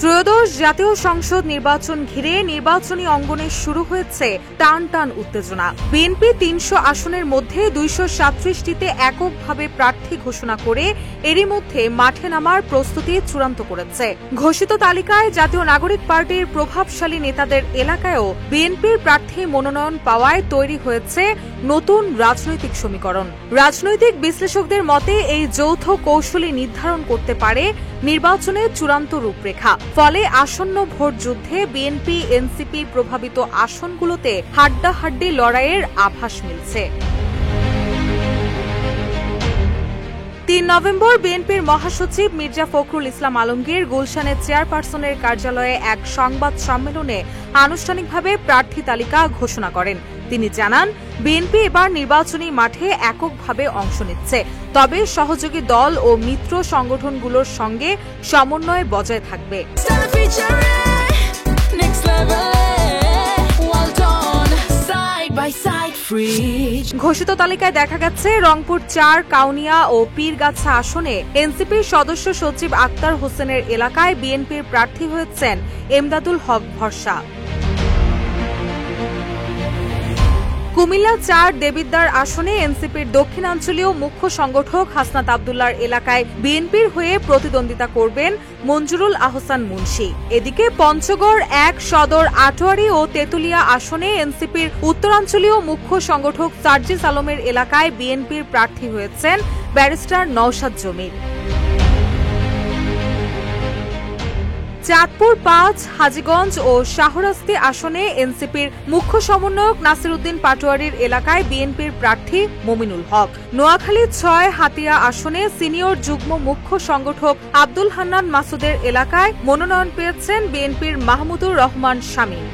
ত্রয়োদশ জাতীয় সংসদ নির্বাচন ঘিরে নির্বাচনী অঙ্গনে শুরু হয়েছে টান টান উত্তেজনা। বিএনপি ৩০০ আসনের মধ্যে ২৩৭টিতে এককভাবে প্রার্থী ঘোষণা করে এরই মধ্যে মাঠে নামার প্রস্তুতি চূড়ান্ত করেছে। ঘোষিত তালিকায় জাতীয় নাগরিক পার্টির প্রভাবশালী নেতাদের এলাকায়ও বিএনপির প্রার্থী মনোনয়ন পাওয়ায় তৈরি হয়েছে নতুন রাজনৈতিক সমীকরণ। রাজনৈতিক বিশ্লেষকদের মতে এই যৌথ কৌশলই নির্ধারণ করতে পারে নির্বাচনের চূড়ান্ত রূপরেখা। ফলে আসন্ন ভোট যুদ্ধে বিএনপি এনসিপি প্রভাবিত আসনগুলোতে হাড্ডাহাড্ডি লড়াইয়ের আভাস মিলছে। ৩ নভেম্বর বিএনপির মহাসচিব মির্জা ফখরুল ইসলাম আলমগীর গুলশানের চেয়ারপারসনের কার্যালয়ে এক সংবাদ সম্মেলনে আনুষ্ঠানিকভাবে প্রার্থী তালিকা ঘোষণা করেন। তিনি জানান, বিএনপি এবার নির্বাচনী মাঠে এককভাবে অংশ নিচ্ছে, তবে সহযোগী দল ও মিত্র সংগঠনগুলোর সঙ্গে সমন্বয় বজায় থাকবে। ঘোষিত তালিকায় দেখা গেছে রংপুর ৪, কাউনিয়া ও পীরগাছা আসনে এনসিপির সদস্য সচিব আক্তার হোসেনের এলাকায় বিএনপির প্রার্থী হয়েছেন এমদাদুল হক ভরসা। কুমিল্লা ৪, দেবিদ্বার আসনে এনসিপির দক্ষিণাঞ্চলীয় মুখ্য সংগঠক হাসনাত আবদুল্লাহর এলাকায় বিএনপির হয়ে প্রতিদ্বন্দ্বিতা করবেন মঞ্জুরুল আহসান মুন্সি। এদিকে পঞ্চগড় ১, সদর, আটোয়ারী ও তেতুলিয়া আসনে এনসিপির উত্তরাঞ্চলীয় মুখ্য সংগঠক সার্জিস আলমের এলাকায় বিএনপির প্রার্থী হয়েছেন ব্যারিস্টার নওশাদ জমির। চাঁদপুর ৫, হাজীগঞ্জ ও শাহরাস্তি আসনে এনসিপির মুখ্য সমন্বয়ক নাসির উদ্দিন পাটোয়ারীর এলাকায় বিএনপির প্রার্থী মমিনুল হক। নোয়াখালী ৬, হাতিয়া আসনে সিনিয়র যুগ্ম মুখ্য সংগঠক আব্দুল হান্নান মাসুদের এলাকায় মনোনয়ন পেয়েছেন বিএনপির মাহমুদুর রহমান শামীম।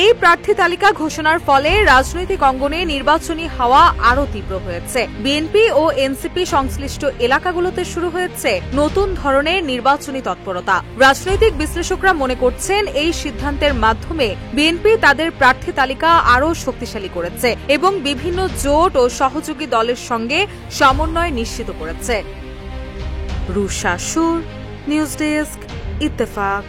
এই প্রার্থী তালিকা ঘোষণার ফলে রাজনৈতিক অঙ্গনে নির্বাচনী হাওয়া আরও তীব্র হয়েছে। বিএনপি ও এনসিপি সংশ্লিষ্ট এলাকাগুলোতে শুরু হয়েছে নতুন ধরনের নির্বাচনী তৎপরতা। রাজনৈতিক বিশ্লেষকরা মনে করছেন, এই সিদ্ধান্তের মাধ্যমে বিএনপি তাদের প্রার্থী তালিকা আরও শক্তিশালী করেছে এবং বিভিন্ন জোট ও সহযোগী দলের সঙ্গে সমন্বয় নিশ্চিত করেছে। রুশা সুর, নিউজ ডেস্ক, ইত্তেফাক।